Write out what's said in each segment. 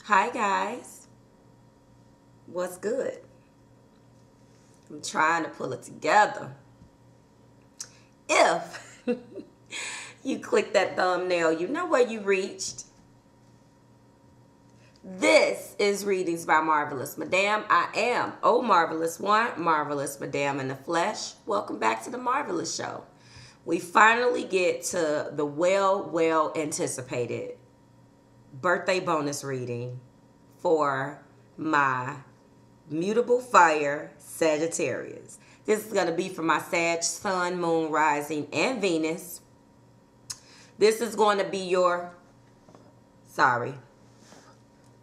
Hi guys, what's good? I'm trying to pull it together. If you click that thumbnail, you know where you reached. This is Readings by Marvelous Madame. I am Marvelous One, Marvelous Madame in the flesh. Welcome back to the Marvelous Show. We finally get to the well anticipated birthday bonus reading for my mutable fire Sagittarius. This is going to be for my Sag, Sun, Moon, Rising, and Venus. This is going to be your,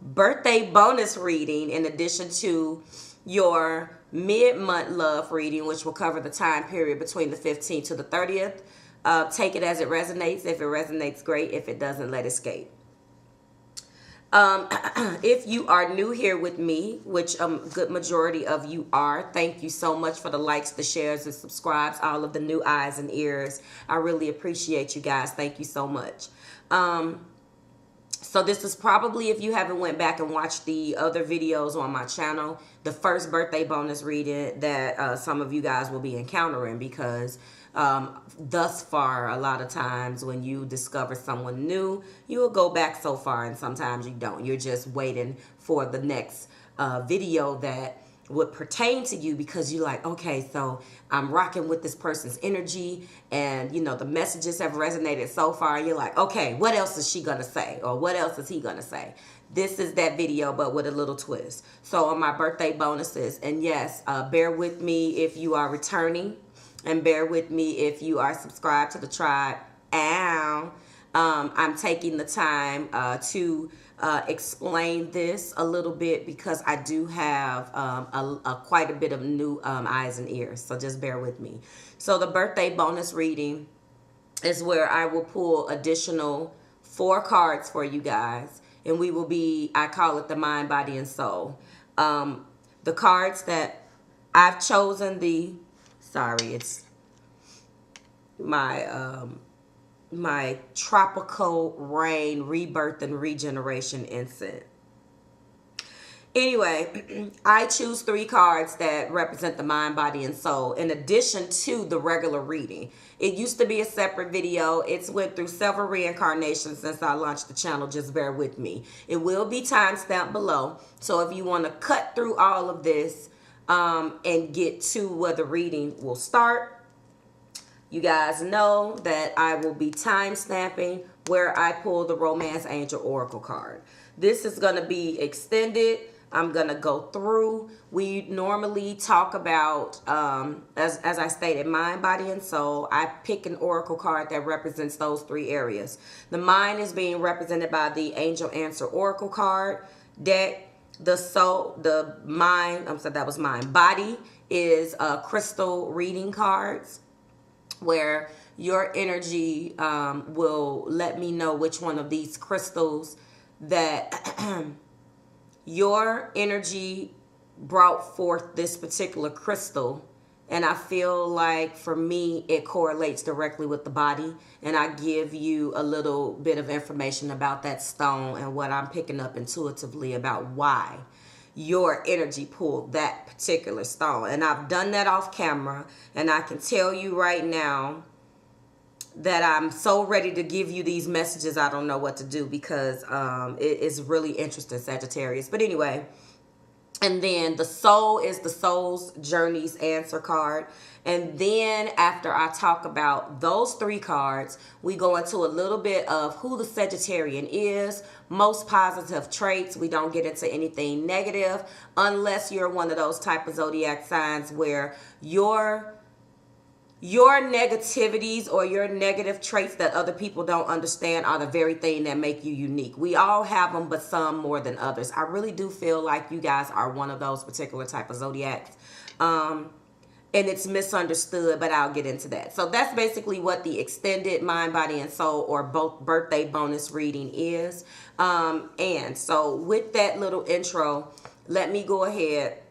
birthday bonus reading in addition to your mid-month love reading, which will cover the time period between the 15th to the 30th. Take it as it resonates. If it resonates, great. If it doesn't, let it escape. If you are new here with me, which a good majority of you are, thank you so much for the likes, the shares, and subscribes, all of the new eyes and ears. I really appreciate you guys. Thank you so much. So this is probably, if you haven't went back and watched the other videos on my channel, the first birthday bonus reading that some of you guys will be encountering, because thus far, a lot of times when you discover someone new, you will go back so far, and sometimes you don't. You're just waiting for the next video that would pertain to you, because you're like, okay, so I'm rocking with this person's energy, and you know the messages have resonated so far. You're like, okay, what else is she gonna say, or what else is he gonna say? This is that video, but with a little twist. So on my birthday bonuses, and yes, bear with me if you are returning, and bear with me if you are subscribed to the tribe. I'm taking the time to explain this a little bit, because I do have quite a bit of new eyes and ears. So just bear with me. So the birthday bonus reading is where I will pull additional 4 cards for you guys. And we will be, I call it the mind, body, and soul. The cards that I've chosen, it's my tropical rain rebirth and regeneration incense. Anyway, I choose 3 cards that represent the mind, body, and soul in addition to the regular reading. It used to be a separate video. It's went through several reincarnations since I launched the channel. Just bear with me. It will be timestamped below. So if you want to cut through all of this and get to where the reading will start, you guys know that I will be time stamping where I pull the Romance Angel Oracle card. This is going to be extended. I'm going to go through. We normally talk about, as I stated, mind, body, and soul. I pick an Oracle card that represents those 3 areas. The mind is being represented by the Angel Answer Oracle card deck. The soul, the mind, that was mind. Body is crystal reading cards, where your energy will let me know which one of these crystals that your energy brought forth this particular crystal. And I feel like for me, it correlates directly with the body. And I give you a little bit of information about that stone and what I'm picking up intuitively about why your energy pulled that particular stone. And I've done that off camera, and I can tell you right now that I'm so ready to give you these messages. I don't know what to do, because it is really interesting, Sagittarius. But anyway, and then the soul is the soul's journeys answer card. And then after I talk about those 3 cards, we go into a little bit of who the Sagittarian is, most positive traits. We don't get into anything negative unless you're one of those type of zodiac signs where your negativities or your negative traits that other people don't understand are the very thing that make you unique. We all have them, but some more than others. I really do feel like you guys are one of those particular type of zodiacs. And it's misunderstood, but I'll get into that. So that's basically what the extended mind, body, and soul, or both birthday bonus reading is. And so with that little intro, let me go ahead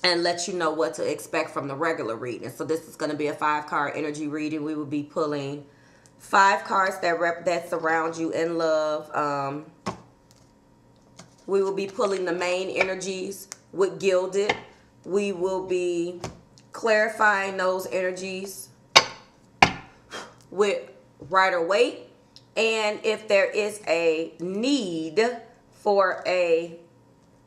and let you know what to expect from the regular reading. So this is going to be a 5-card energy reading. We will be pulling 5 cards that surround you in love. We will be pulling the main energies with gilded. We will be clarifying those energies with Rider-Waite. And if there is a need for a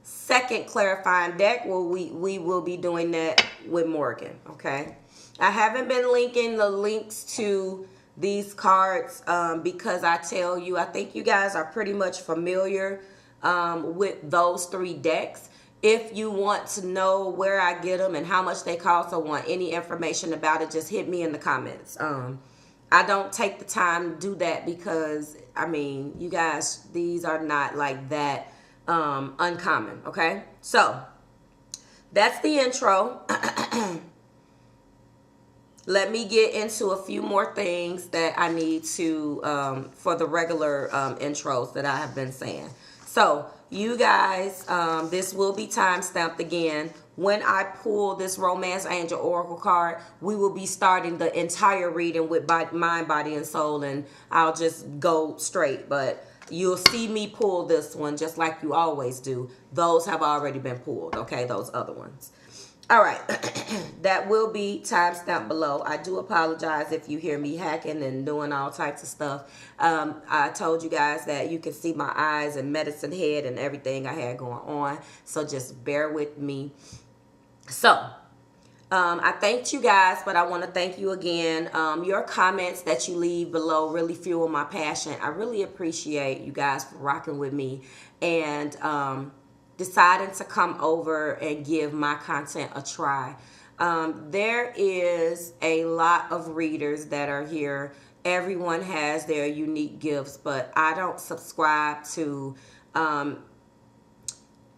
second clarifying deck, well, we will be doing that with Morgan, okay? I haven't been linking the links to these cards because I tell you, I think you guys are pretty much familiar with those 3 decks. If you want to know where I get them and how much they cost or want any information about it, just hit me in the comments. I don't take the time to do that because, I mean, you guys, these are not like that uncommon, okay? So, that's the intro. Let me get into a few more things that I need to, for the regular intros that I have been saying. So, you guys, this will be time-stamped again. When I pull this Romance Angel Oracle card, we will be starting the entire reading with mind, body, and soul, and I'll just go straight. But you'll see me pull this one just like you always do. Those have already been pulled, okay, those other ones. All right, that will be timestamped below. I do apologize if you hear me hacking and doing all types of stuff. I told you guys that you can see my eyes and medicine head and everything I had going on, so just bear with me. So, I thanked you guys, but I want to thank you again. Your comments that you leave below really fuel my passion. I really appreciate you guys for rocking with me and deciding to come over and give my content a try. There is a lot of readers that are here. Everyone has their unique gifts, but I don't subscribe to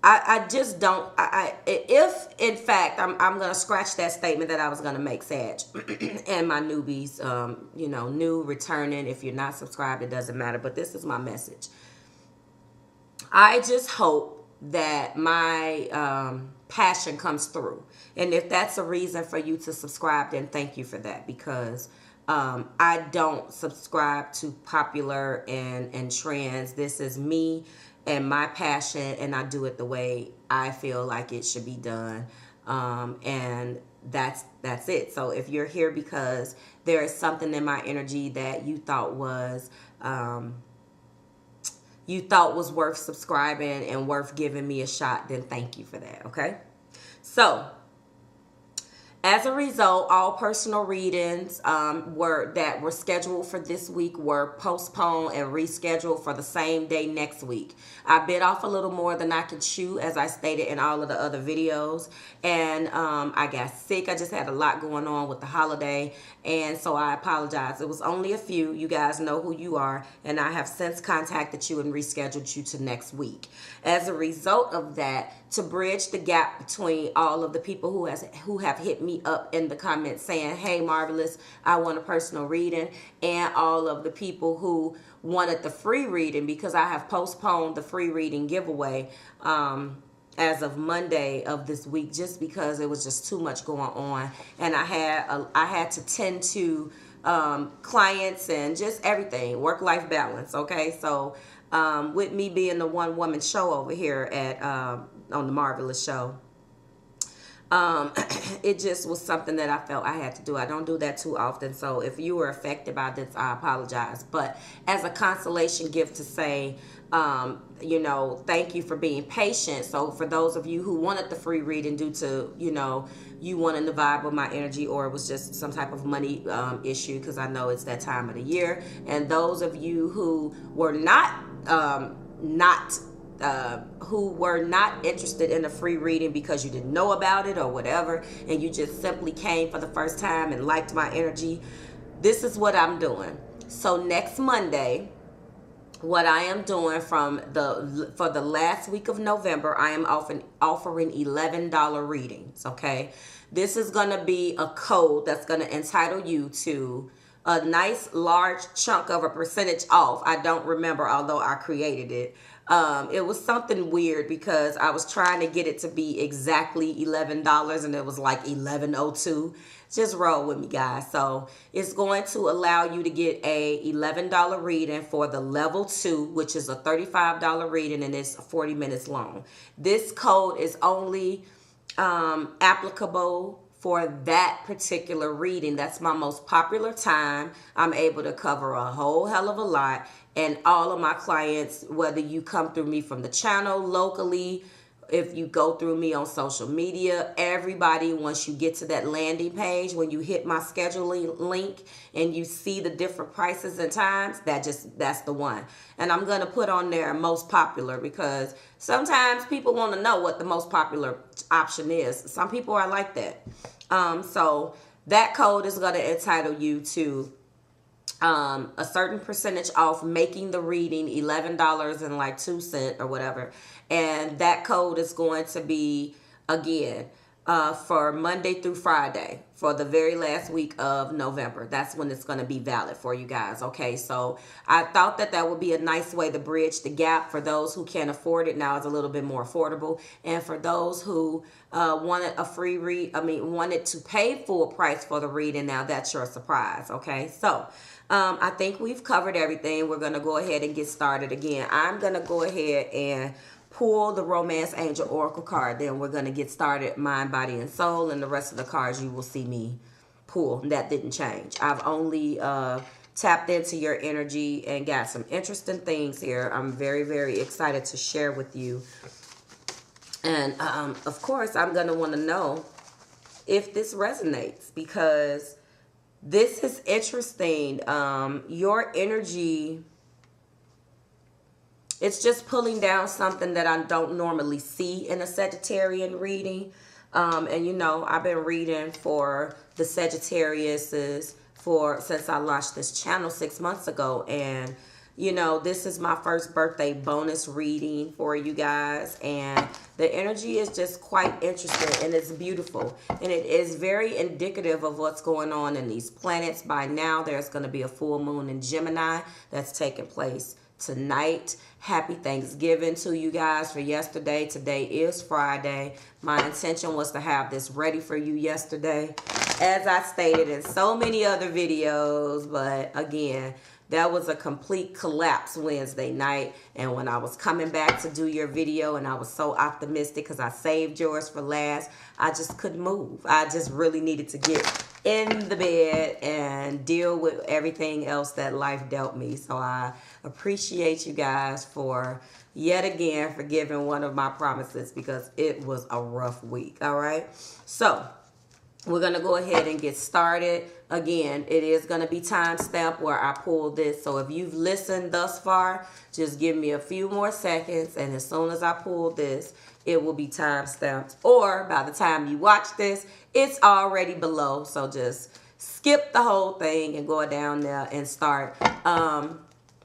I just don't. If in fact I'm gonna scratch that statement that I was gonna make, Sag, and my newbies, you know, new, returning. If you're not subscribed, it doesn't matter. But this is my message. I just hope that my passion comes through, and if that's a reason for you to subscribe, then thank you for that, because I don't subscribe to popular and trends. This is me and my passion, and I do it the way I feel like it should be done, and that's it. So if you're here because there is something in my energy that you thought was worth subscribing and worth giving me a shot, then thank you for that, okay? So as a result, all personal readings that were scheduled for this week were postponed and rescheduled for the same day next week. I bit off a little more than I could chew, as I stated in all of the other videos. And I got sick. I just had a lot going on with the holiday. And so I apologize. It was only a few. You guys know who you are. And I have since contacted you and rescheduled you to next week. As a result of that, to bridge the gap between all of the people who have hit me up in the comments saying, hey, Marvelous, I want a personal reading, and all of the people who wanted the free reading, because I have postponed the free reading giveaway as of Monday of this week, just because it was just too much going on, and I had to tend to clients and just everything, work-life balance, okay? So with me being the one-woman show over here at on the Marvelous Show, it just was something that I felt I had to do. I don't do that too often, so if you were affected by this, I apologize. But as a consolation gift to say, you know, thank you for being patient. So for those of you who wanted the free reading due to, you know, you wanting to vibe with my energy, or it was just some type of money issue, because I know it's that time of the year, and those of you who were not interested in a free reading because you didn't know about it or whatever, and you just simply came for the first time and liked my energy, this is what I'm doing. So next Monday, what I am doing for the last week of November, I am offering $11 readings, okay? This is going to be a code that's going to entitle you to a nice large chunk of a percentage off. I don't remember, although I created it. It was something weird because I was trying to get it to be exactly $11 and it was like $11.02. Just roll with me, guys. So it's going to allow you to get a $11 reading for the level 2, which is a $35 reading, and it's 40 minutes long. This code is only applicable for that particular reading. That's my most popular time. I'm able to cover a whole hell of a lot. And all of my clients, whether you come through me from the channel locally, if you go through me on social media, everybody, once you get to that landing page, when you hit my scheduling link and you see the different prices and times, that's the one. And I'm going to put on there most popular, because sometimes people want to know what the most popular option is. Some people are like that. So that code is going to entitle you to a certain percentage off making the reading, $11.02 or whatever. And that code is going to be, again, for Monday through Friday for the very last week of November. That's when it's going to be valid for you guys. Okay, so I thought that would be a nice way to bridge the gap for those who can't afford it. Now it's a little bit more affordable, and for those who wanted a free wanted to pay full price for the reading, now that's your surprise. Okay, so I think we've covered everything. We're going to go ahead and get started. Again, I'm going to go ahead and pull the Romance Angel Oracle card. Then we're going to get started, Mind, Body, and Soul. And the rest of the cards you will see me pull. That didn't change. I've only tapped into your energy and got some interesting things here. I'm very, very excited to share with you. And, of course, I'm going to want to know if this resonates, because this is interesting. Your energy, it's just pulling down something that I don't normally see in a Sagittarian reading. And you know, I've been reading for the Sagittariuses since I launched this channel 6 months ago. And you know, this is my first birthday bonus reading for you guys. And the energy is just quite interesting, and it's beautiful. And it is very indicative of what's going on in these planets. By now, there's going to be a full moon in Gemini that's taking place tonight. Happy Thanksgiving to you guys for yesterday. Today is Friday. My intention was to have this ready for you yesterday, as I stated in so many other videos. But again, that was a complete collapse Wednesday night. And when I was coming back to do your video, and I was so optimistic because I saved yours for last, I just couldn't move. I just really needed to get in the bed and deal with everything else that life dealt me. So I appreciate you guys for yet again forgiving one of my promises, because it was a rough week. All right. So we're going to go ahead and get started. Again, it is going to be time stamped where I pull this. So if you've listened thus far, just give me a few more seconds. And as soon as I pull this, it will be time stamped. Or by the time you watch this, it's already below. So just skip the whole thing and go down there and start. I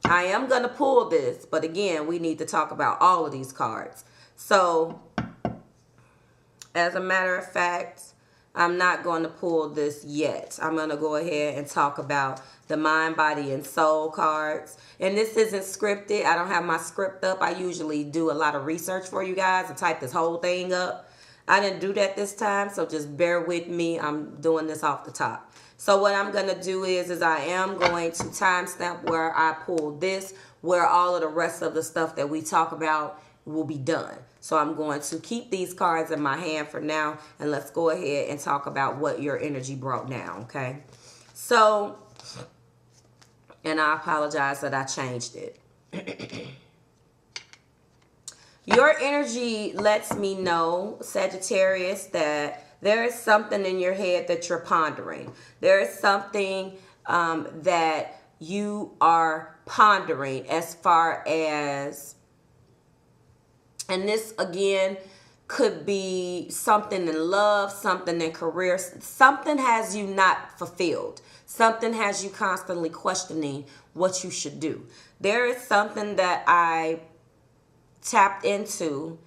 am going to pull this. But again, we need to talk about all of these cards. So as a matter of fact, I'm not going to pull this yet. I'm going to go ahead and talk about the Mind, Body, and Soul cards. And this isn't scripted. I don't have my script up. I usually do a lot of research for you guys and type this whole thing up. I didn't do that this time, so just bear with me. I'm doing this off the top. So what I'm going to do is I am going to timestamp where I pull this, where all of the rest of the stuff that we talk about will be done. So I'm going to keep these cards in my hand for now, and let's go ahead and talk about what your energy brought now, okay? So, and I apologize that I changed it. Your energy lets me know, Sagittarius, that there is something in your head that you're pondering. There is something that you are pondering as far as, and this, again, could be something in love, something in career. Something has you not fulfilled. Something has you constantly questioning what you should do. There is something that I tapped into,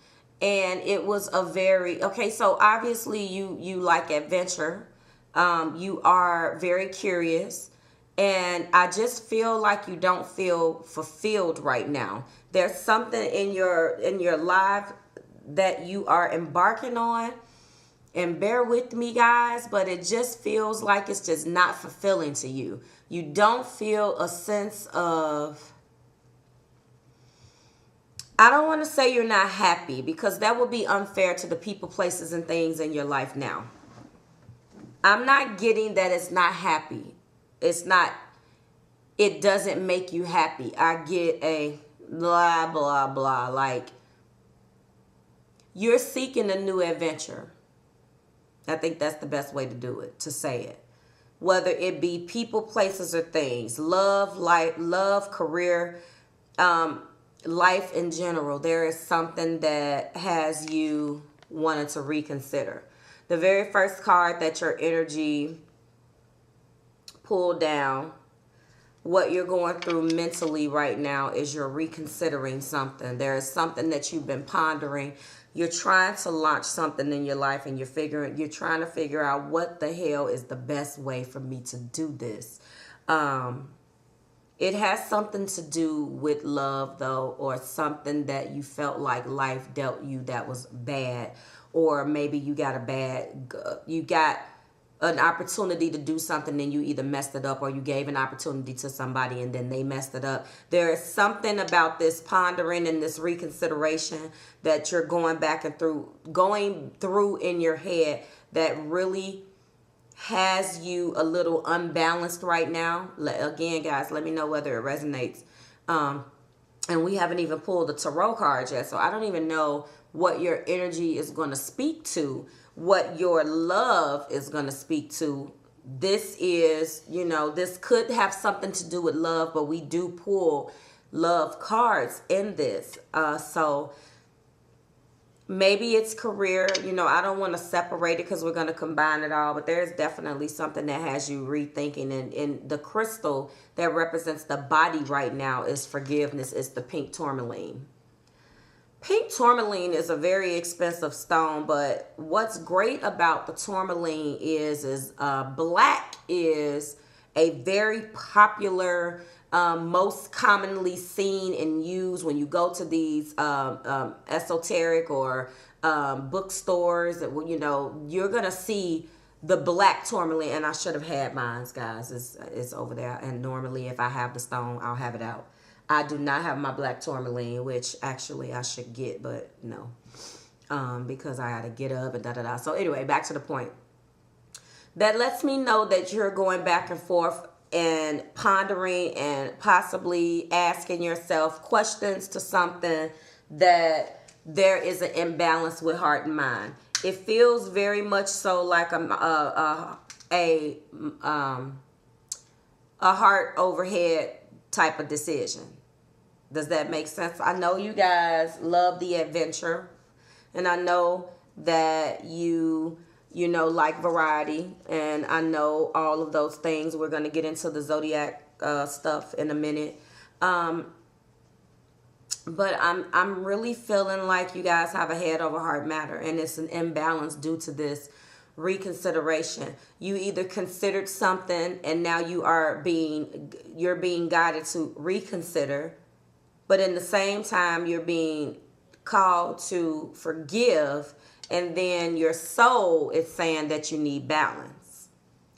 and it was a very, okay, so obviously you like adventure. You are very curious. And I just feel like you don't feel fulfilled right now. There's something in your life that you are embarking on And bear with me, guys, but it just feels like it's just not fulfilling to you. You don't feel a sense of, I don't want to say you're not happy, because that would be unfair to the people, places, and things in your life now. I'm not getting that it's not happy. It's not, it doesn't make you happy. I get a blah, blah, blah. Like, you're seeking a new adventure. I think that's the best way to do it, to say it. Whether it be people, places, or things, love, life, love, career, life in general, there is something that has you wanting to reconsider. The very first card that your energy pulled down, what you're going through mentally right now is you're reconsidering something. There is something that you've been pondering. You're trying to launch something in your life, and you're trying to figure out what the hell is the best way for me to do this. It has something to do with love, though, or something that you felt like life dealt you that was bad, or maybe you got an opportunity to do something and you either messed it up, or you gave an opportunity to somebody and then they messed it up. There is something about this pondering and this reconsideration that you're going through in your head that really has you a little unbalanced right now. Again, guys, let me know whether it resonates. And we haven't even pulled the tarot cards yet, so I don't even know what your energy is going to speak to, what your love is going to speak to. This is, this could have something to do with love, but we do pull love cards in this. So maybe it's career. I don't want to separate it because we're going to combine it all, but there's definitely something that has you rethinking. And the crystal that represents the body right now is forgiveness. It's the pink tourmaline. Pink tourmaline is a very expensive stone, but what's great about the tourmaline is black is a very popular, most commonly seen and used when you go to these esoteric or bookstores. You're gonna see the black tourmaline, and I should have had mine, guys. It's over there, and normally if I have the stone, I'll have it out. I do not have my black tourmaline, which actually I should get, but no, because I had to get up and da-da-da. So anyway, back to the point. That lets me know that you're going back and forth and pondering and possibly asking yourself questions to something that there is an imbalance with heart and mind. It feels very much so like a heart overhead type of decision. Does that make sense? I know you guys love the adventure, and I know that you like variety, and I know all of those things. We're going to get into the zodiac stuff in a minute. But I'm really feeling like you guys have a head over heart matter, and it's an imbalance due to this reconsideration. You either considered something and now you're being guided to reconsider, but in the same time you're being called to forgive, and then your soul is saying that you need balance.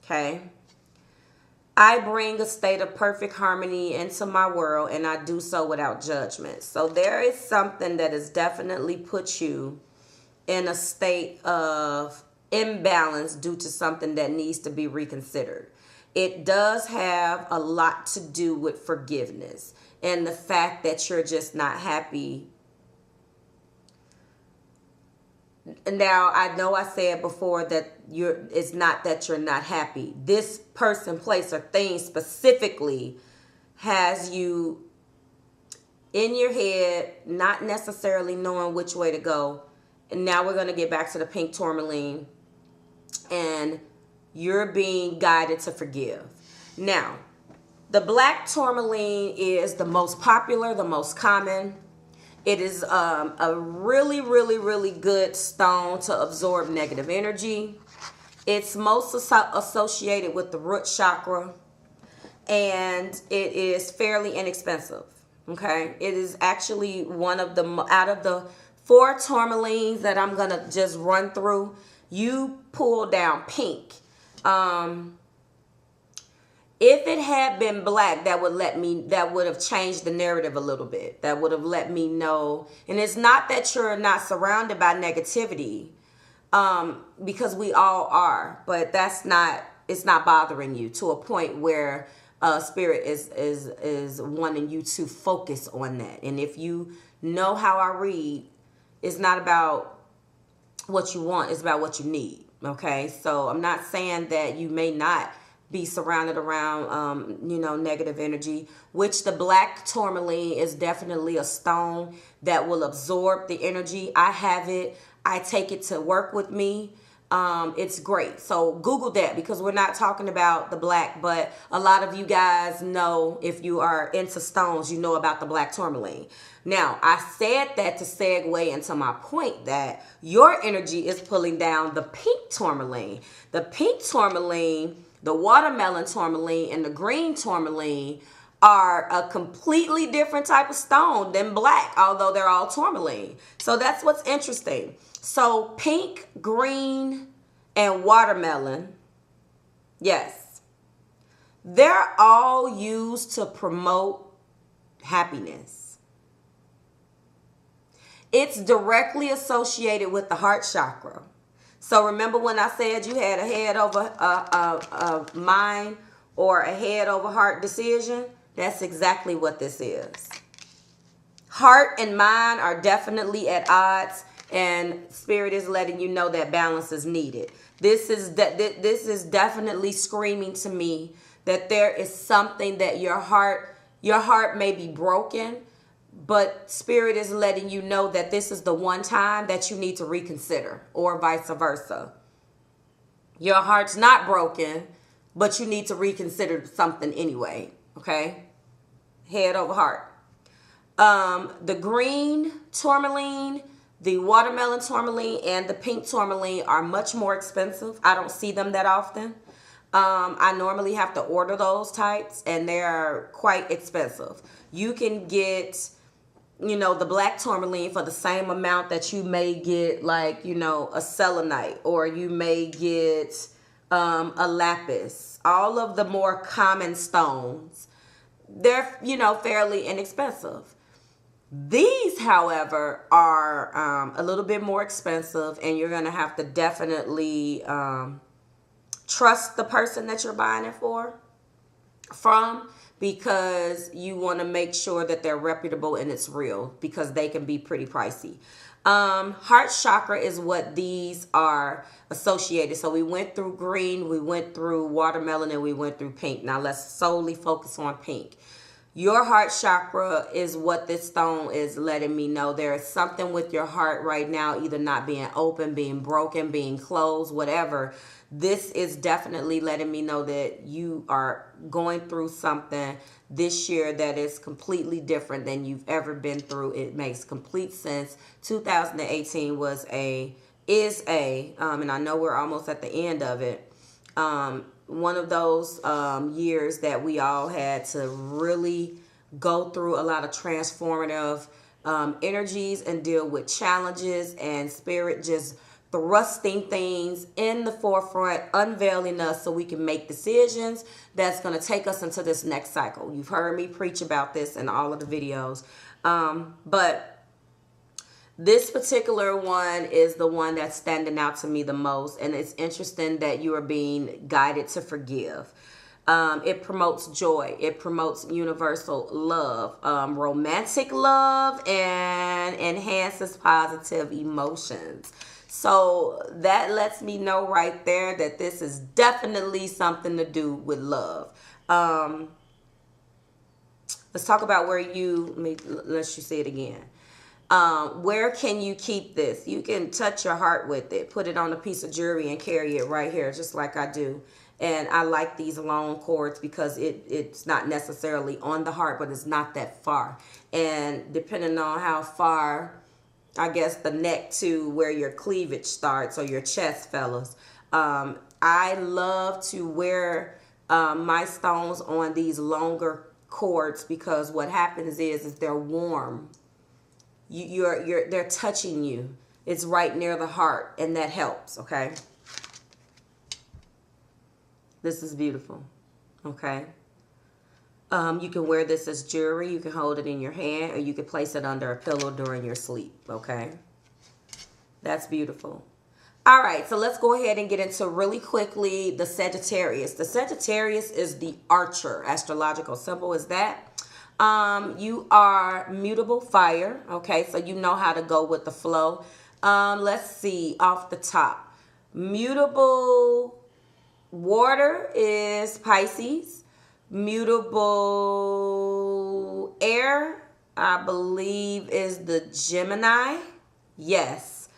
Okay? I bring a state of perfect harmony into my world, and I do so without judgment. So there is something that has definitely put you in a state of imbalance due to something that needs to be reconsidered. It does have a lot to do with forgiveness and the fact that you're just not happy. Now, I know I said before that it's not that you're not happy. This person, place, or thing specifically has you in your head, not necessarily knowing which way to go. And now we're going to get back to the pink tourmaline, and you're being guided to forgive. Now, the black tourmaline is the most popular, the most common. It is a really, really, really good stone to absorb negative energy. It's most associated with the root chakra, and it is fairly inexpensive. Okay, it is actually one of the, out of the 4 tourmalines that I'm gonna just run through, You pulled down pink. If it had been black, that would have changed the narrative a little bit. That would have let me know. And it's not that you're not surrounded by negativity, because we all are, but it's not bothering you to a point where spirit is wanting you to focus on that. And if you know how I read, it's not about what you want, it's about what you need. Okay, so I'm not saying that you may not be surrounded around, negative energy, which the black tourmaline is definitely a stone that will absorb the energy. I have it. I take it to work with me. It's great. So Google that, because we're not talking about the black, but a lot of you guys know, if you are into stones, you know about the black tourmaline. Now, I said that to segue into my point that your energy is pulling down the pink tourmaline. The pink tourmaline, the watermelon tourmaline, and the green tourmaline are a completely different type of stone than black, although they're all tourmaline. So that's what's interesting. So pink, green, and watermelon, yes, they're all used to promote happiness. It's directly associated with the heart chakra. So remember when I said you had a head over a mind or a head over heart decision? That's exactly what this is. Heart and mind are definitely at odds, and spirit is letting you know that balance is needed. This is definitely screaming to me that there is something that your heart may be broken, but spirit is letting you know that this is the one time that you need to reconsider, or vice versa. Your heart's not broken, but you need to reconsider something anyway, okay? Head over heart. The green tourmaline, the watermelon tourmaline, and the pink tourmaline are much more expensive. I don't see them that often. I normally have to order those types, and they're quite expensive. You can get, the black tourmaline for the same amount that you may get, like, a selenite, or you may get a lapis. All of the more common stones, they're, fairly inexpensive. These, however, are a little bit more expensive, and you're going to have to definitely trust the person that you're buying it from, because you want to make sure that they're reputable and it's real, because they can be pretty pricey. Heart chakra is what these are associated. So we went through green, we went through watermelon, and we went through pink. Now let's solely focus on pink. Your heart chakra is what this stone is letting me know. There is something with your heart right now, either not being open, being broken, being closed, whatever. This is definitely letting me know that you are going through something this year that is completely different than you've ever been through. It makes complete sense. 2018 is and I know we're almost at the end of it. One of those years that we all had to really go through a lot of transformative energies and deal with challenges, and spirit just thrusting things in the forefront, unveiling us so we can make decisions that's going to take us into this next cycle. You've heard me preach about this in all of the videos. But this particular one is the one that's standing out to me the most. And it's interesting that you are being guided to forgive. It promotes joy. It promotes universal love, romantic love, and enhances positive emotions. So that lets me know right there that this is definitely something to do with love. Let's talk about where let's you say it again. Where can you keep this? You can touch your heart with it. Put it on a piece of jewelry and carry it right here, just like I do. And I like these long cords because it's not necessarily on the heart, but it's not that far. And depending on how far, I guess, the neck to where your cleavage starts, or your chest, fellas. I love to wear my stones on these longer cords, because what happens is they're warm. They're touching you. It's right near the heart, and that helps, okay? This is beautiful, okay? You can wear this as jewelry. You can hold it in your hand, or you can place it under a pillow during your sleep, okay? That's beautiful. All right, so let's go ahead and get into really quickly the Sagittarius. The Sagittarius is the archer. Astrological symbol is that. You are mutable fire, okay? So you know how to go with the flow. Let's see, off the top. Mutable water is Pisces. Mutable air, I believe, is the Gemini. Yes.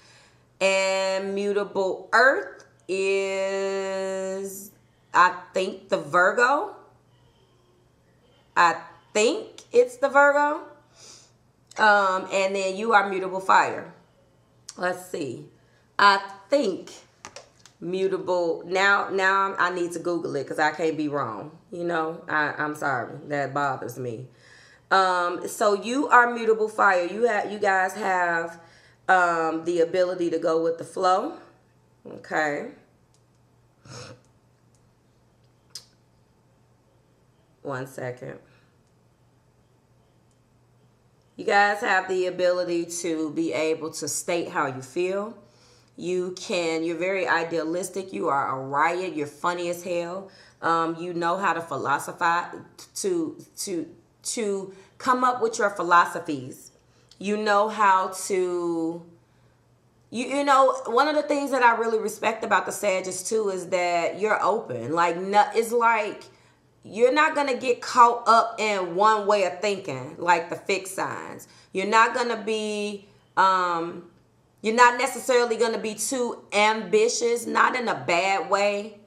And mutable earth is, I think, the Virgo. I think it's the Virgo. And then you are mutable fire. Let's see. I think mutable, now I need to Google it because I can't be wrong. You know, I'm sorry. That bothers me. So you are mutable fire. You guys have the ability to go with the flow. Okay. One second. You guys have the ability to be able to state how you feel. You're very idealistic. You are a riot. You're funny as hell. You know how to philosophize, to come up with your philosophies. You know how to, you know, one of the things that I really respect about the Sagittarius too is that you're open. Like, it's like you're not going to get caught up in one way of thinking, like the fixed signs. You're not going to be, you're not necessarily going to be too ambitious, not in a bad way,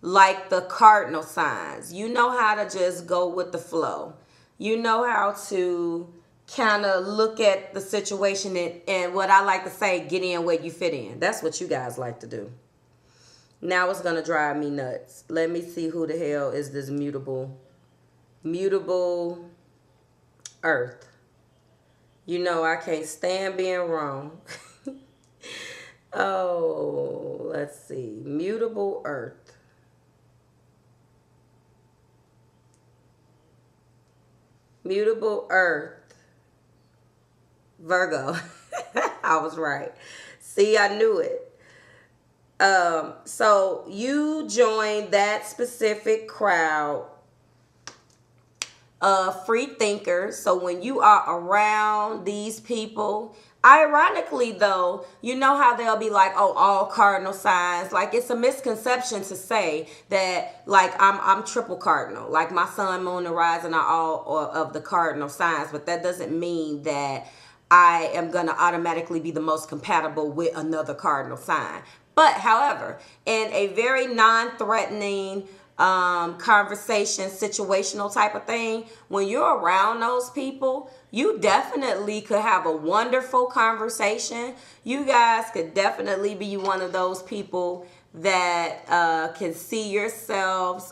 like the cardinal signs. You know how to just go with the flow. You know how to kind of look at the situation and what I like to say, get in where you fit in. That's what you guys like to do. Now it's going to drive me nuts. Let me see who the hell is this mutable earth. You know I can't stand being wrong. Oh, let's see. Mutable earth. Mutable earth. Virgo. I was right. See, I knew it. So you joined that specific crowd of free thinkers. So when you are around these people, ironically though, you know how they'll be like, oh, all cardinal signs. Like, it's a misconception to say that, like, I'm triple cardinal. Like, my sun, moon, and rising are all of the cardinal signs. But that doesn't mean that I am going to automatically be the most compatible with another cardinal sign. But, however, in a very non-threatening conversation, situational type of thing, when you're around those people, you definitely could have a wonderful conversation. You guys could definitely be one of those people that can see yourselves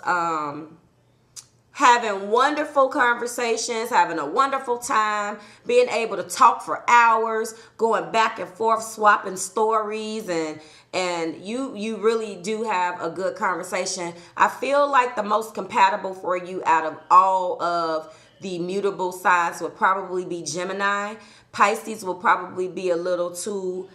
having wonderful conversations, having a wonderful time, being able to talk for hours, going back and forth, swapping stories, and you really do have a good conversation. I feel like the most compatible for you out of all of the mutable signs would probably be Gemini. Pisces will probably be a little too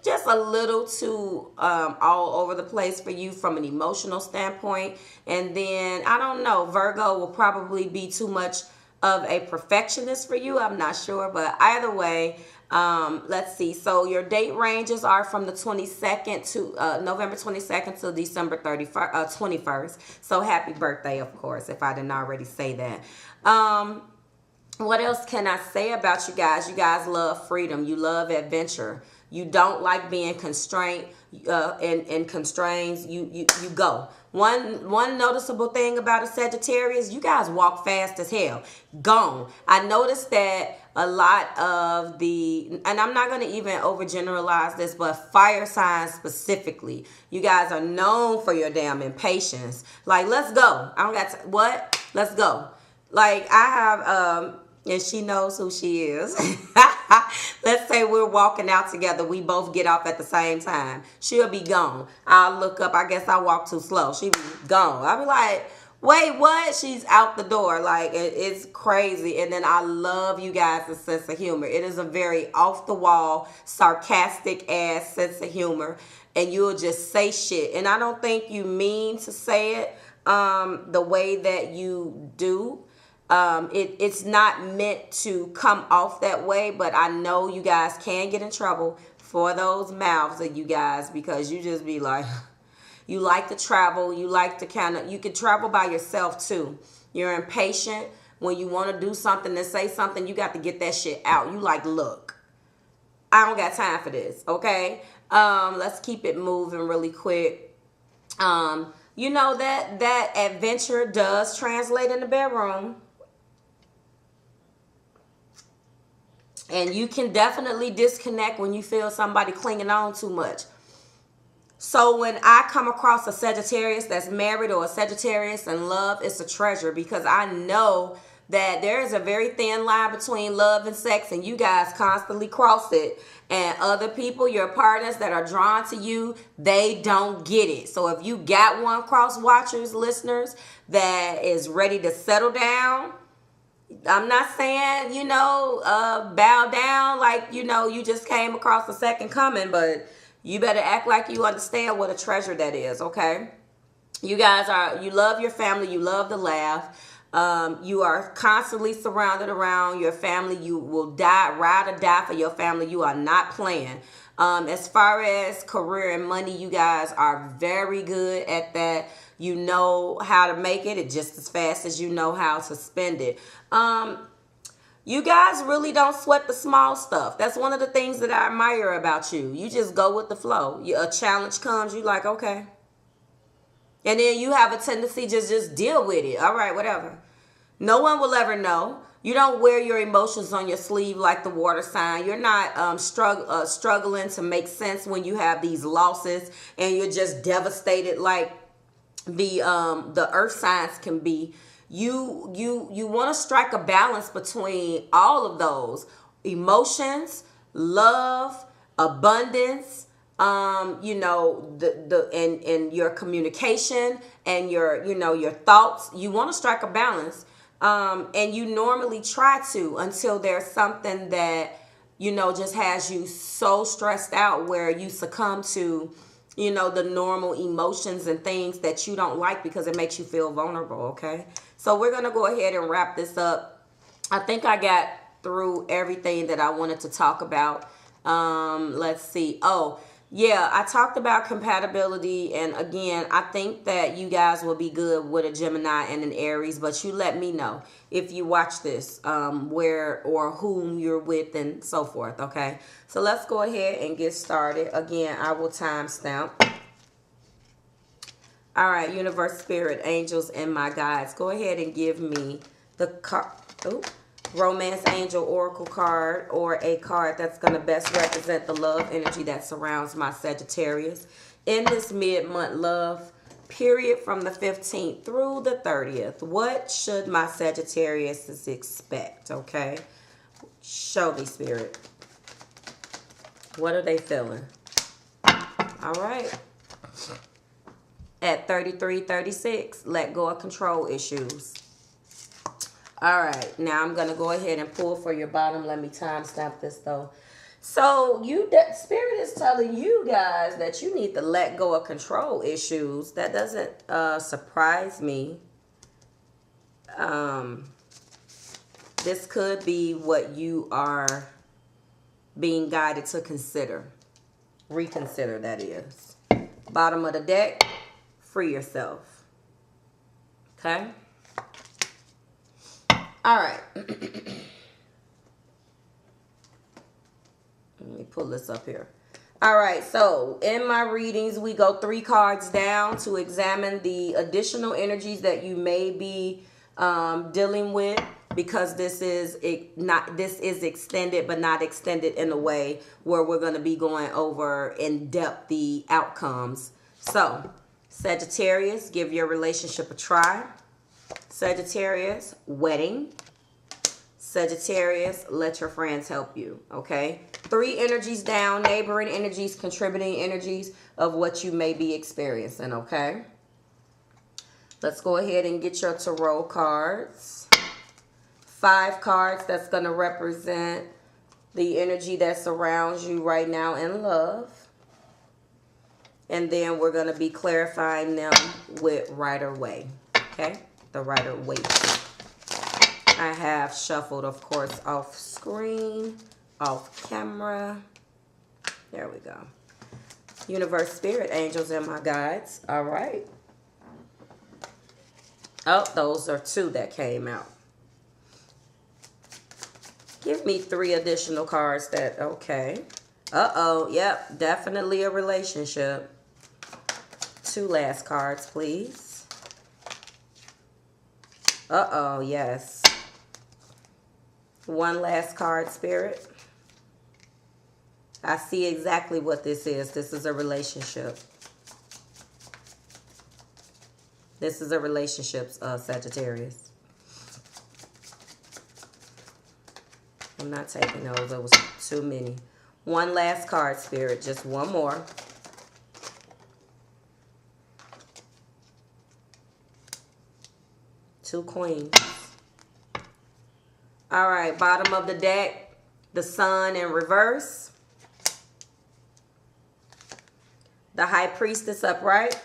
just a little too all over the place for you from an emotional standpoint. And then, I don't know, Virgo will probably be too much of a perfectionist for you. I'm not sure, but either way, let's see. So your date ranges are from the 22nd to November 22nd to December 21st. So happy birthday, of course, if I didn't already say that. What else can I say about you guys? You guys love freedom. You love adventure. You don't like being constrained and constraints. You go. One noticeable thing about a Sagittarius, you guys walk fast as hell. Gone. I noticed that a lot of the, and I'm not going to even overgeneralize this, but fire signs specifically, you guys are known for your damn impatience. Like, let's go. I don't got to, what? Let's go. Like, I have, and she knows who she is. Let's say we're walking out together. We both get off at the same time. She'll be gone. I'll look up. I guess I walk too slow. She'll be gone. I'll be like, wait, what? She's out the door. Like, it's crazy. And then I love you guys' sense of humor. It is a very off-the-wall, sarcastic-ass sense of humor. And you'll just say shit. And I don't think you mean to say it the way that you do. It's not meant to come off that way, but I know you guys can get in trouble for those mouths of you guys, because you just be like, you like to travel, you like to you can travel by yourself too. You're impatient. When you want to do something and say something, you got to get that shit out. You like, look, I don't got time for this, okay? Let's keep it moving really quick. You know that adventure does translate in the bedroom. And you can definitely disconnect when you feel somebody clinging on too much. So when I come across a Sagittarius that's married or a Sagittarius in love, it's a treasure, because I know that there is a very thin line between love and sex, and you guys constantly cross it. And other people, your partners that are drawn to you, they don't get it. So if you got one cross watchers, listeners, that is ready to settle down, I'm not saying, bow down like, you just came across the second coming, but you better act like you understand what a treasure that is, okay? You love your family, you love to laugh. You are constantly surrounded around your family. You will ride or die for your family. You are not playing. As far as career and money, you guys are very good at that. You know how to make it just as fast as you know how to spend it. You guys really don't sweat the small stuff. That's one of the things that I admire about you. You just go with the flow. A challenge comes, you like, okay. And then you have a tendency to just deal with it. All right, whatever. No one will ever know. You don't wear your emotions on your sleeve like the water sign. You're not struggling to make sense when you have these losses, and you're just devastated like the earth signs can be. You want to strike a balance between all of those emotions, love, abundance, and your communication and your thoughts. You want to strike a balance. And you normally try to, until there's something that, just has you so stressed out where you succumb to, the normal emotions and things that you don't like, because it makes you feel vulnerable, okay? So we're going to go ahead and wrap this up. I think I got through everything that I wanted to talk about. Let's see. Oh, yeah, I talked about compatibility, and again, I think that you guys will be good with a Gemini and an Aries, but you let me know if you watch this, where or whom you're with and so forth, okay? So let's go ahead and get started. Again, I will timestamp. All right, universe, spirit, angels, and my guides, go ahead and give me the romance angel oracle card, or a card that's going to best represent the love energy that surrounds my Sagittarius in this mid-month love period from the 15th through the 30th. What should my Sagittarius expect, okay? Show me, spirit. What are they feeling? All right. At 33-36, let go of control issues. All right, now I'm going to go ahead and pull for your bottom. Let me timestamp this, though. So, Spirit is telling you guys that you need to let go of control issues. That doesn't surprise me. This could be what you are being guided to consider. Reconsider, that is. Bottom of the deck, free yourself. Okay? All right. Let me pull this up here. All right. So in my readings, we go 3 cards down to examine the additional energies that you may be dealing with, because this is extended, but not extended in a way where we're going to be going over in depth the outcomes. So Sagittarius, give your relationship a try. Sagittarius, wedding. Sagittarius, let your friends help you, okay? 3 energies down, neighboring energies, contributing energies of what you may be experiencing, okay? Let's go ahead and get your tarot cards. 5 cards that's going to represent the energy that surrounds you right now in love. And then we're going to be clarifying them with Rider-Waite, okay? The Rider-Waite. I have shuffled, of course, off screen, off camera. There we go. Universe, spirit, angels, and my guides. All right. Oh, those are 2 that came out. Give me 3 additional cards that, okay. Uh-oh, yep, definitely a relationship. 2 last cards, please. Uh-oh, yes. 1 last card, spirit. I see exactly what this is. This is a relationship. This is a relationship, Sagittarius. I'm not taking those. It was too many. 1 last card, spirit. Just 1 more. Two queens. All right, bottom of the deck, the Sun in reverse. The High Priestess upright.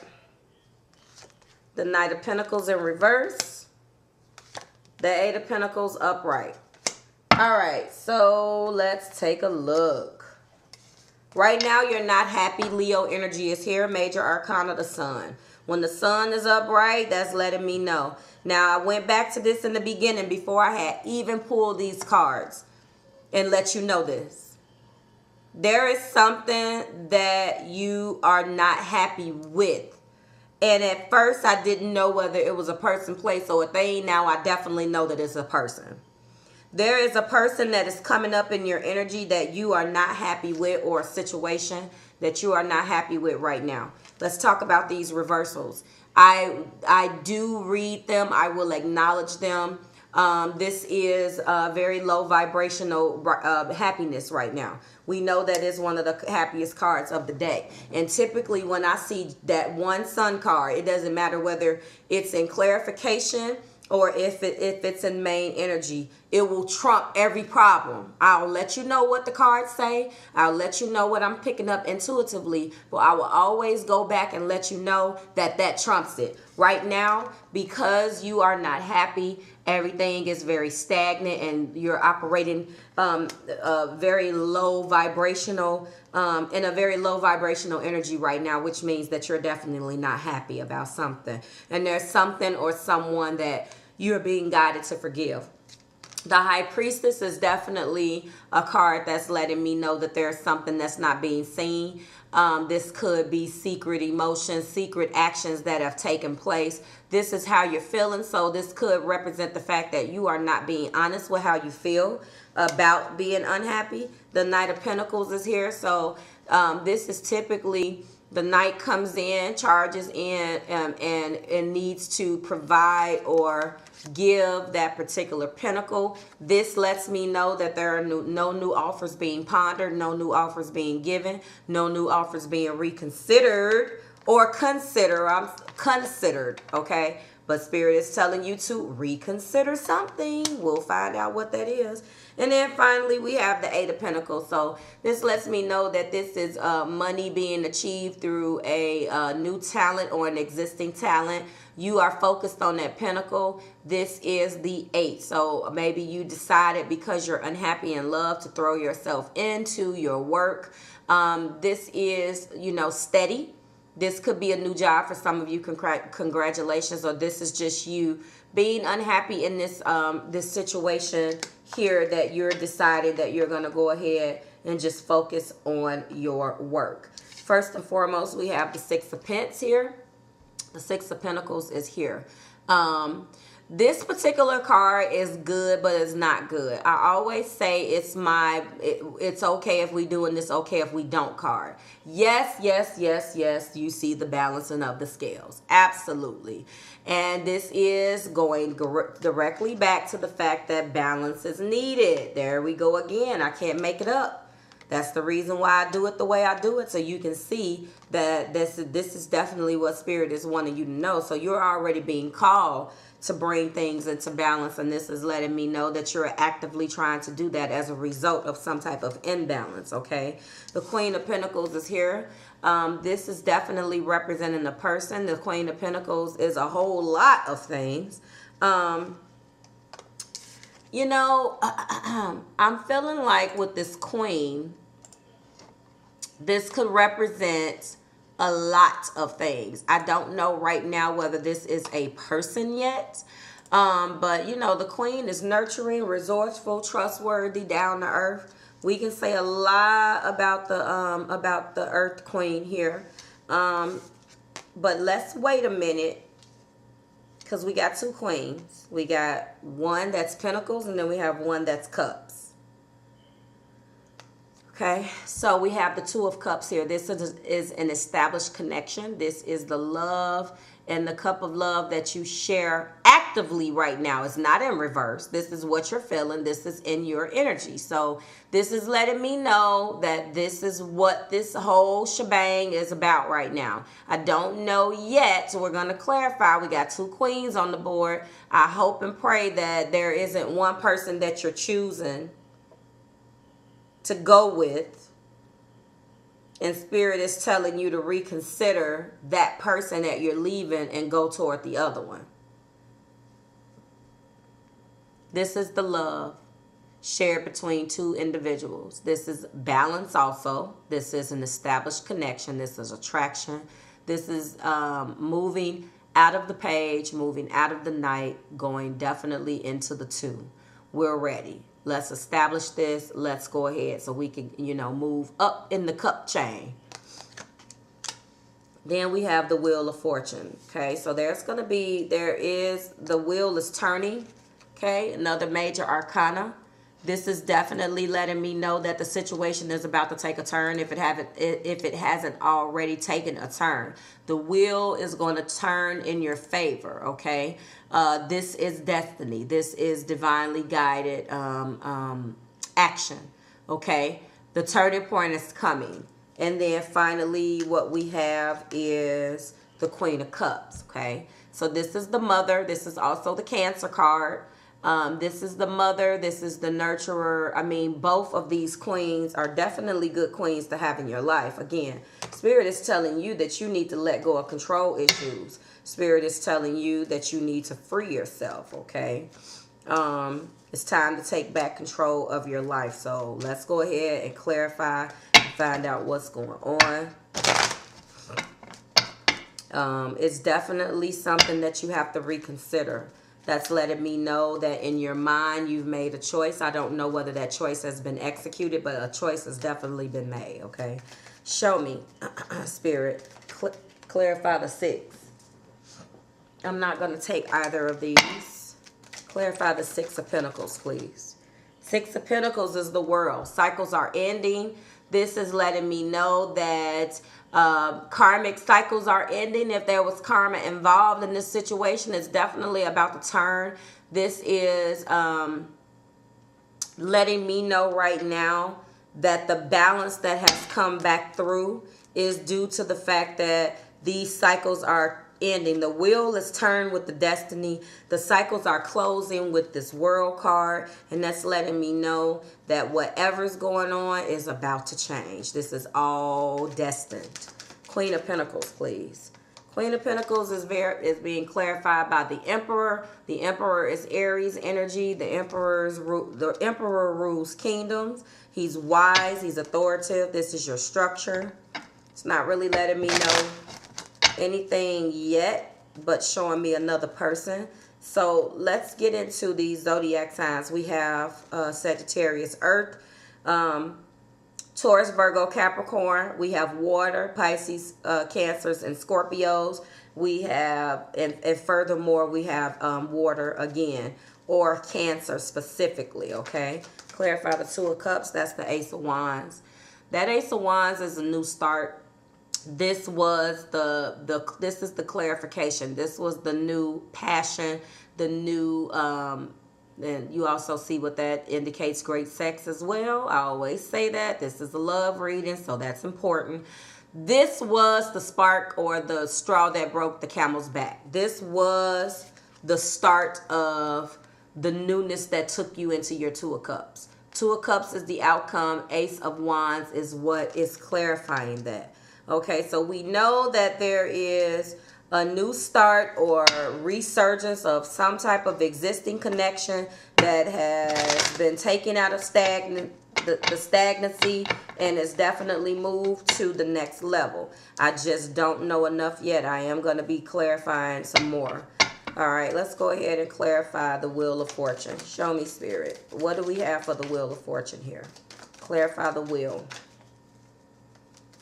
The Knight of Pentacles in reverse. The 8 of Pentacles upright. All right, so let's take a look. Right now, you're not happy. Leo energy is here. Major Arcana, the Sun. When the Sun is upright, that's letting me know. Now, I went back to this in the beginning before I had even pulled these cards and let you know this. There is something that you are not happy with. And at first, I didn't know whether it was a person, place, or a thing. Now, I definitely know that it's a person. There is a person that is coming up in your energy that you are not happy with, or a situation that you are not happy with right now. Let's talk about these reversals. I do read them. I will acknowledge them. This is very low vibrational happiness right now. We know that is one of the happiest cards of the deck. And typically when I see that 1 Sun card, it doesn't matter whether it's in clarification or if it's in main energy, it will trump every problem. I'll let you know what the cards say. I'll let you know what I'm picking up intuitively, but I will always go back and let you know that that trumps it. Right now, because you are not happy, everything is very stagnant and you're operating very low vibrational, in a very low vibrational energy right now, which means that you're definitely not happy about something. And there's something or someone that you're being guided to forgive. The High Priestess is definitely a card that's letting me know that there's something that's not being seen. This could be secret emotions, secret actions that have taken place. This is how you're feeling. So this could represent the fact that you are not being honest with how you feel about being unhappy. The Knight of Pentacles is here. So this is typically the Knight comes in, charges in, and needs to provide or give that particular pentacle. This lets me know that there are no new offers being pondered, no new offers being given, no new offers being reconsidered or considered, okay? But Spirit is telling you to reconsider something. We'll find out what that is. And then finally, we have the 8 of Pentacles. So this lets me know that this is money being achieved through a new talent or an existing talent. You are focused on that pentacle. This is the 8. So maybe you decided because you're unhappy in love to throw yourself into your work. This is, steady. This could be a new job for some of you. Congratulations. Or this is just you being unhappy in this this situation here, that you're deciding that you're going to go ahead and just focus on your work. First and foremost, we have the 6 of Pentacles here. The 6 of Pentacles is here. This particular card is good, but it's not good. I always say it's okay if we do and it's okay if we don't card. Yes, yes, yes, yes, you see the balancing of the scales. Absolutely. And this is going directly back to the fact that balance is needed. There we go again. I can't make it up. That's the reason why I do it the way I do it, so you can see that this is definitely what Spirit is wanting you to know. So you're already being called to bring things into balance, and this is letting me know that you're actively trying to do that as a result of some type of imbalance, okay? The Queen of Pentacles is here. This is definitely representing a person. The Queen of Pentacles is a whole lot of things. You know, I'm feeling like with this Queen, this could represent a lot of things. I don't know right now whether this is a person yet. But, you know, the Queen is nurturing, resourceful, trustworthy, down to earth. We can say a lot about the Earth Queen here. But let's wait a minute, because we got two queens. We got one that's Pentacles, and then we have one that's Cups. Okay, so we have the Two of Cups here. This is an established connection. This is the love and the cup of love that you share actively right now. It's not in reverse. This is what you're feeling. This is in your energy. So this is letting me know that this is what this whole shebang is about right now. I don't know yet, so we're going to clarify. We got two queens on the board. I hope and pray that there isn't one person that you're choosing to go with, and Spirit is telling you to reconsider that person that you're leaving and go toward the other one. This is the love shared between two individuals. This is balance also. This is an established connection. This is attraction. This is moving out of the page, moving out of the night, going definitely into the two. We're ready. Let's establish this. Let's go ahead so we can, you know, move up in the cup chain. Then we have the Wheel of Fortune. Okay, so the wheel is turning. Okay, another major arcana. This is definitely letting me know that the situation is about to take a turn if it hasn't already taken a turn. The wheel is going to turn in your favor, okay? This is destiny. This is divinely guided action, okay? The turning point is coming. And then finally what we have is the Queen of Cups, okay? So this is the mother. This is also the Cancer card. This is the mother. This is the nurturer. I mean, both of these queens are definitely good queens to have in your life. Again, Spirit is telling you that you need to let go of control issues. Spirit is telling you that you need to free yourself, okay? It's time to take back control of your life. So let's go ahead and clarify and find out what's going on. It's definitely something that you have to reconsider. That's letting me know that in your mind you've made a choice. I don't know whether that choice has been executed, but a choice has definitely been made, okay? Show me, Spirit. Clarify the 6. I'm not going to take either of these. Clarify the 6 of Pentacles, please. 6 of Pentacles is the world. Cycles are ending. This is letting me know that karmic cycles are ending. If there was karma involved in this situation, it's definitely about to turn. This is letting me know right now that the balance that has come back through is due to the fact that these cycles are ending. The wheel is turned with the destiny. The cycles are closing with this world card. And that's letting me know that whatever's going on is about to change. This is all destined. Queen of Pentacles, please. Queen of Pentacles is being clarified by the Emperor. The Emperor is Aries energy. The Emperor rules kingdoms. He's wise. He's authoritative. This is your structure. It's not really letting me know anything yet, but showing me another person. So let's get into these zodiac signs. We have Sagittarius, Earth, Taurus, Virgo, Capricorn. We have water, Pisces, Cancers, and Scorpios. We have, and furthermore, we have water again, or Cancer specifically, okay? Clarify the Two of Cups. That's the Ace of Wands. That Ace of Wands is a new start. This was this is the clarification. This was the new passion, the new and you also see what that indicates, great sex as well. I always say that. This is a love reading, so that's important. This was the spark or the straw that broke the camel's back. This was the start of the newness that took you into your Two of Cups. Two of Cups is the outcome. Ace of Wands is what is clarifying that. Okay, so we know that there is a new start or resurgence of some type of existing connection that has been taken out of the stagnancy and is definitely moved to the next level. I just don't know enough yet. I am going to be clarifying some more. All right, let's go ahead and clarify the Wheel of Fortune. Show me, Spirit. What do we have for the Wheel of Fortune here? Clarify the wheel.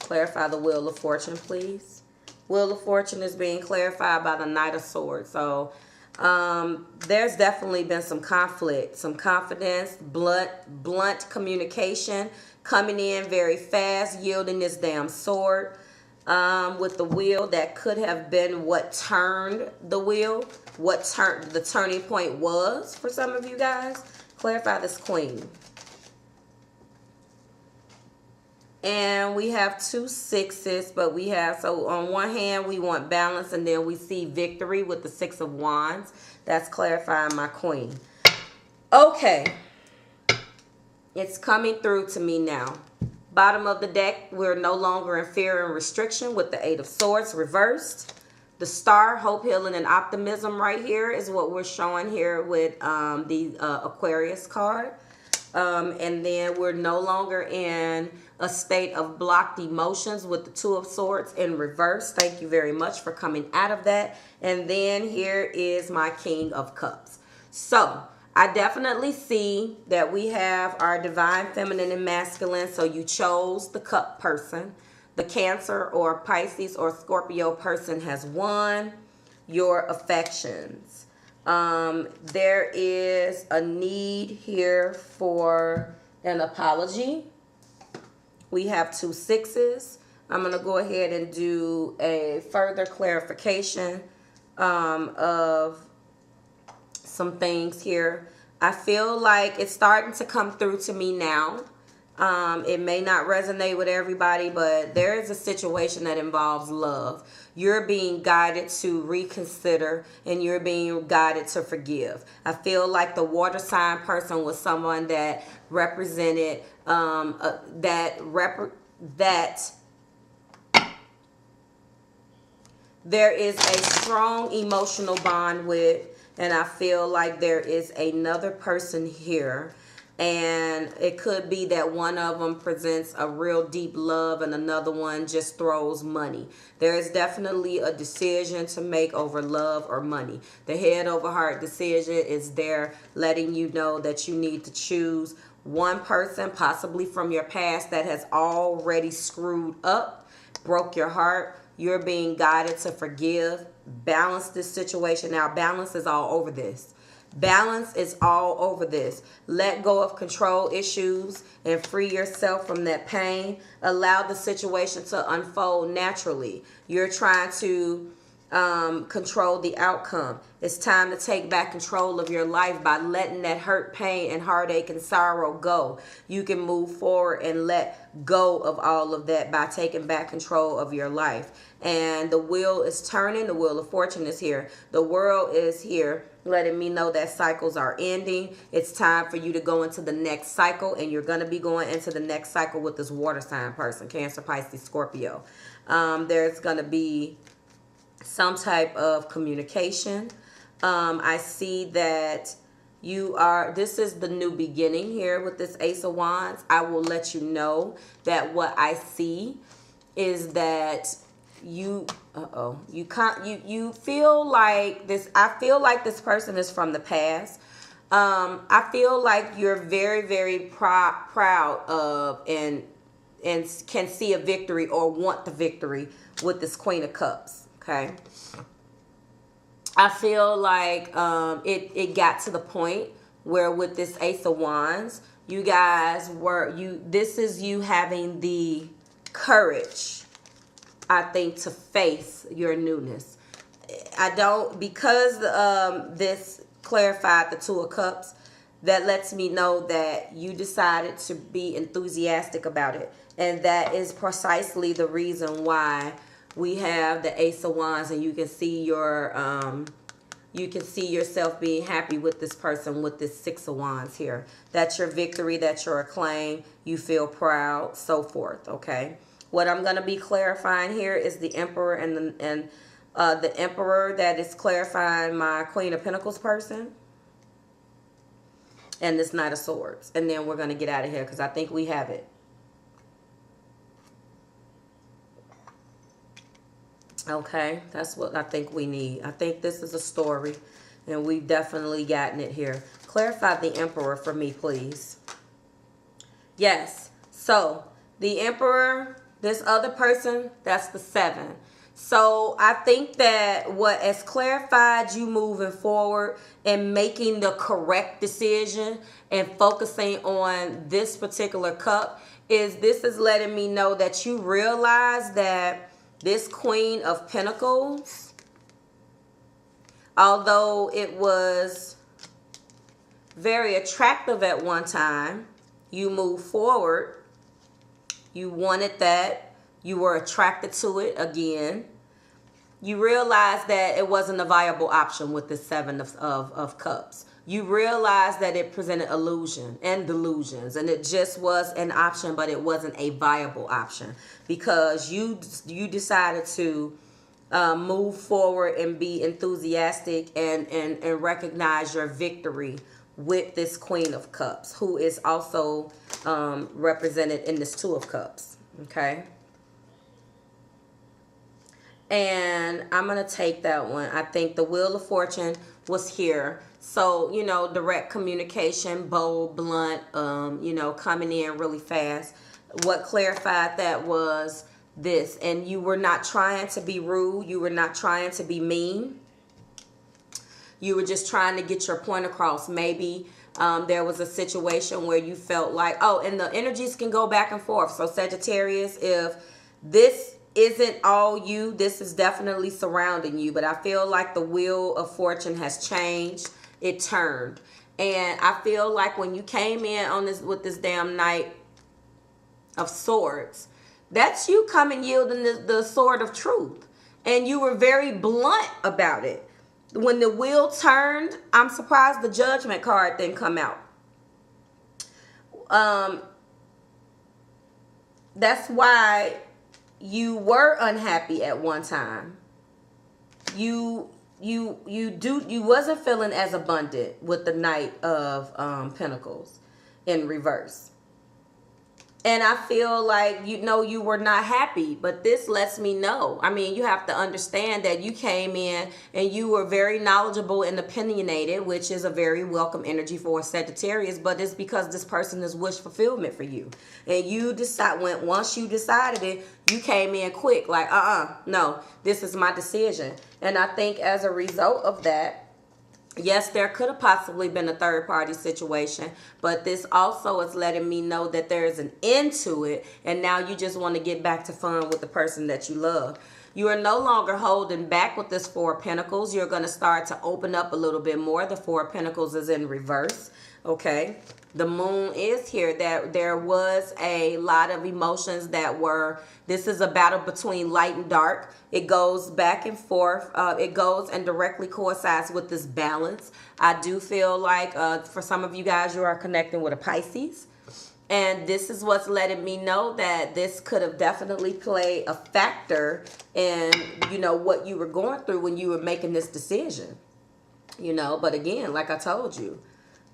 Clarify the Wheel of Fortune, please. Wheel of Fortune is being clarified by the Knight of Swords. So there's definitely been some conflict, some confidence, blunt communication coming in very fast, yielding this damn sword with the wheel. That could have been what turned the wheel, what the turning point was for some of you guys. Clarify this Queen. And we have 2 6s, but we have, so on one hand, we want balance, and then we see victory with the 6 of Wands. That's clarifying my Queen. Okay. It's coming through to me now. Bottom of the deck, we're no longer in fear and restriction with the 8 of Swords reversed. The Star, hope, healing, and optimism right here is what we're showing here with the Aquarius card. And then we're no longer in a state of blocked emotions with the 2 of Swords in reverse. Thank you very much for coming out of that. And then here is my King of Cups. So I definitely see that we have our divine feminine and masculine. So you chose the cup person. The Cancer or Pisces or Scorpio person has won your affections. There is a need here for an apology. We have 2 6s. I'm going to go ahead and do a further clarification of some things here. I feel like it's starting to come through to me now. It may not resonate with everybody, but there is a situation that involves love. You're being guided to reconsider, and you're being guided to forgive. I feel like the water sign person was someone that represented that there is a strong emotional bond with, and I feel like there is another person here. And it could be that one of them presents a real deep love and another one just throws money. There is definitely a decision to make over love or money. The head over heart decision is there letting you know that you need to choose one person, possibly from your past, that has already screwed up, broke your heart. You're being guided to forgive, balance this situation. Now, balance is all over this. Balance is all over this. Let go of control issues and free yourself from that pain. Allow the situation to unfold naturally. You're trying to control the outcome. It's time to take back control of your life by letting that hurt, pain, and heartache and sorrow go. You can move forward and let go of all of that by taking back control of your life. And the wheel is turning. The Wheel of Fortune is here. The world is here, letting me know that cycles are ending. It's time for you to go into the next cycle, and you're going to be going into the next cycle with this water sign person, Cancer, Pisces, Scorpio. There's going to be some type of communication. I see that this is the new beginning here with this Ace of Wands. I will let you know that what I see is that you feel like this. I feel like this person is from the past. I feel like you're very, very proud of and can see a victory or want the victory with this Queen of Cups. okay? I feel like it got to the point where with this Ace of Wands, you guys this is you having the courage, I think, to face your newness. Because this clarified the Two of Cups, that lets me know that you decided to be enthusiastic about it. And that is precisely the reason why we have the Ace of Wands, and you can see yourself being happy with this person with this Six of Wands here. That's your victory, that's your acclaim, you feel proud, so forth, okay? What I'm going to be clarifying here is the Emperor and the Emperor that is clarifying my Queen of Pentacles person. And this Knight of Swords. And then we're going to get out of here because I think we have it. Okay, that's what I think we need. I think this is a story, and we've definitely gotten it here. Clarify the Emperor for me, please. Yes, so the Emperor, this other person, that's the 7. So I think that what has clarified you moving forward and making the correct decision and focusing on this particular cup is this is letting me know that you realize that this Queen of Pentacles, although it was very attractive at one time, you moved forward, you wanted that, you were attracted to it again. You realized that it wasn't a viable option with the 7 of Cups. You realized that it presented illusion and delusions, and it just was an option, but it wasn't a viable option because you decided to move forward and be enthusiastic and recognize your victory with this Queen of Cups, who is also represented in this Two of Cups, okay? And I'm going to take that one. I think the Wheel of Fortune was here. So, you know, direct communication, bold, blunt, you know, coming in really fast. What clarified that was this. And you were not trying to be rude. You were not trying to be mean. You were just trying to get your point across. Maybe there was a situation where you felt like, oh, and the energies can go back and forth. So Sagittarius, if this isn't all you, this is definitely surrounding you. But I feel like the Wheel of Fortune has changed. It turned. And I feel like when you came in on this with this damn Knight of Swords, that's you coming yielding the sword of truth. And you were very blunt about it. When the wheel turned, I'm surprised the Judgment card didn't come out. That's why you were unhappy at one time. You wasn't feeling as abundant with the Knight of Pentacles in reverse. And I feel like, you know, you were not happy, but this lets me know. I mean, you have to understand that you came in and you were very knowledgeable and opinionated, which is a very welcome energy for a Sagittarius, but it's because this person is wish fulfillment for you. And you decide, once you decided it, you came in quick, like, no, this is my decision. And I think as a result of that, yes, there could have possibly been a third-party situation, but this also is letting me know that there is an end to it, and now you just want to get back to fun with the person that you love. You are no longer holding back with this Four of Pentacles. You're going to start to open up a little bit more. The Four of Pentacles is in reverse, okay? The Moon is here. There was a lot of emotions that were, this is a battle between light and dark. It goes back and forth. It goes and directly coincides with this balance. I do feel like for some of you guys, you are connecting with a Pisces. And this is what's letting me know that this could have definitely played a factor in, you know, what you were going through when you were making this decision. You know, but again, like I told you,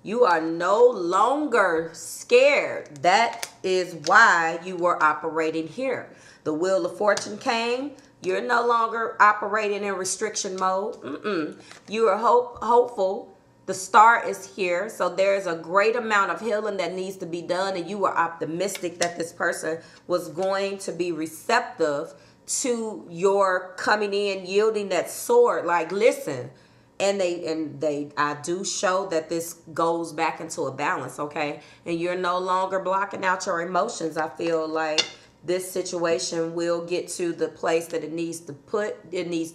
you are no longer scared. That is why you were operating here. The Wheel of Fortune came. You're no longer operating in restriction mode. You are hopeful. The Star is here. So there's a great amount of healing that needs to be done. And you were optimistic that this person was going to be receptive to your coming in, yielding that sword. Like, listen. And I do show that this goes back into a balance, okay? And you're no longer blocking out your emotions. I feel like this situation will get to the place that it needs to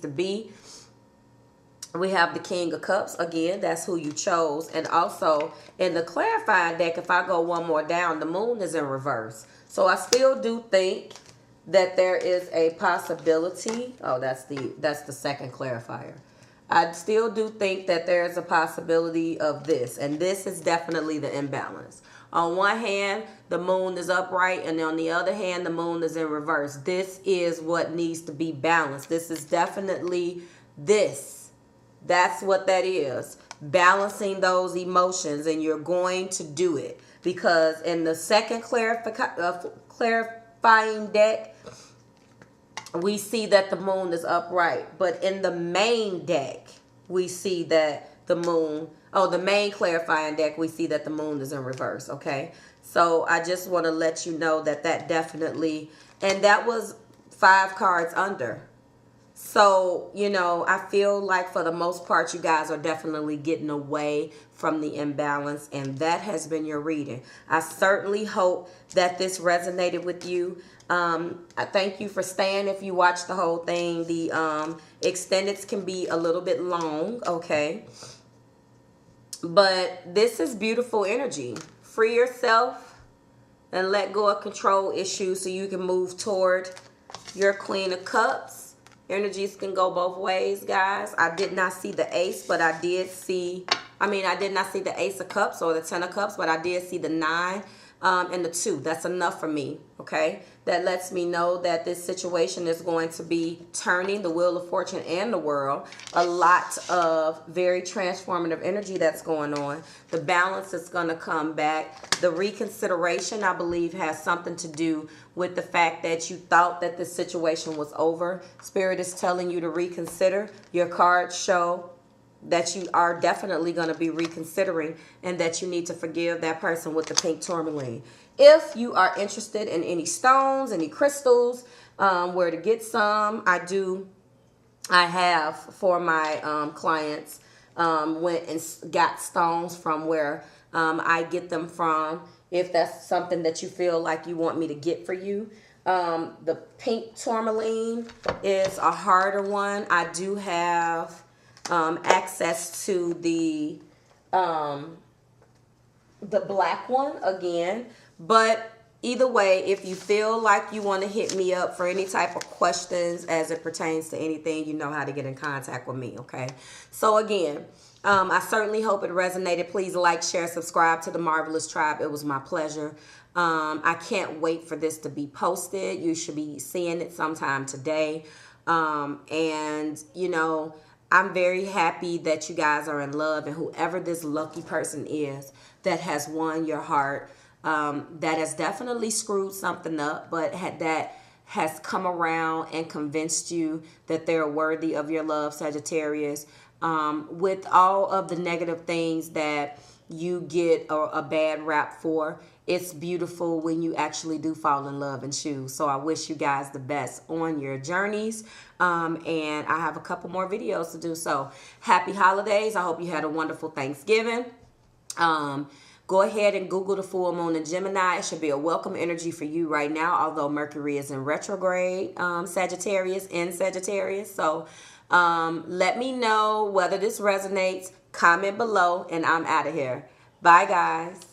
be. We have the King of Cups again. That's who you chose. And also in the clarifying deck, if I go one more down, the moon is in reverse. So I still do think that there is a possibility. Oh, that's the second clarifier. I still do think that there's a possibility of this. And this is definitely the imbalance. On one hand, the moon is upright, and on the other hand, the moon is in reverse. This is what needs to be balanced. This is definitely this. That's what that is. Balancing those emotions, and you're going to do it. Because in the second clarifying deck, we see that the moon is upright. But in the main deck, we see that the moon, the main clarifying deck, we see that the moon is in reverse, okay? So I just want to let you know that definitely, and that was 5 cards under. So, you know, I feel like for the most part, you guys are definitely getting away from the imbalance, and that has been your reading. I certainly hope that this resonated with you. I thank you for staying if you watched the whole thing. The extendeds can be a little bit long, okay? But this is beautiful energy. Free yourself and let go of control issues so you can move toward your Queen of Cups. Energies can go both ways, guys. I did not see the ace, but I did see, I did not see the Ace of Cups or the 10 of Cups, but I did see the 9 and the 2. That's enough for me, okay? That lets me know that this situation is going to be turning the wheel of fortune and the world. A lot of very transformative energy that's going on. The balance is going to come back. The reconsideration, I believe, has something to do with the fact that you thought that this situation was over. Spirit is telling you to reconsider. Your cards show that you are definitely going to be reconsidering, and that you need to forgive that person with the pink tourmaline. If you are interested in any stones, any crystals, where to get some, I have for my clients, went and got stones from where I get them from. If that's something that you feel like you want me to get for you. The pink tourmaline is a harder one. I do have access to the black one again. But either way, if you feel like you want to hit me up for any type of questions as it pertains to anything, you know how to get in contact with me, okay? So again, I certainly hope it resonated. Please like, share, subscribe to the Marvelous Tribe. It was my pleasure. I can't wait for this to be posted. You should be seeing it sometime today. And, you know, I'm very happy that you guys are in love, and whoever this lucky person is that has won your heart, that has definitely screwed something up, but that has come around and convinced you that they're worthy of your love, Sagittarius. With all of the negative things that you get a bad rap for, it's beautiful when you actually do fall in love and choose. So I wish you guys the best on your journeys. And I have a couple more videos to do. So happy holidays. I hope you had a wonderful Thanksgiving. Go ahead and Google the full moon in Gemini. It should be a welcome energy for you right now, although Mercury is in retrograde, Sagittarius. So let me know whether this resonates. Comment below, and I'm out of here. Bye, guys.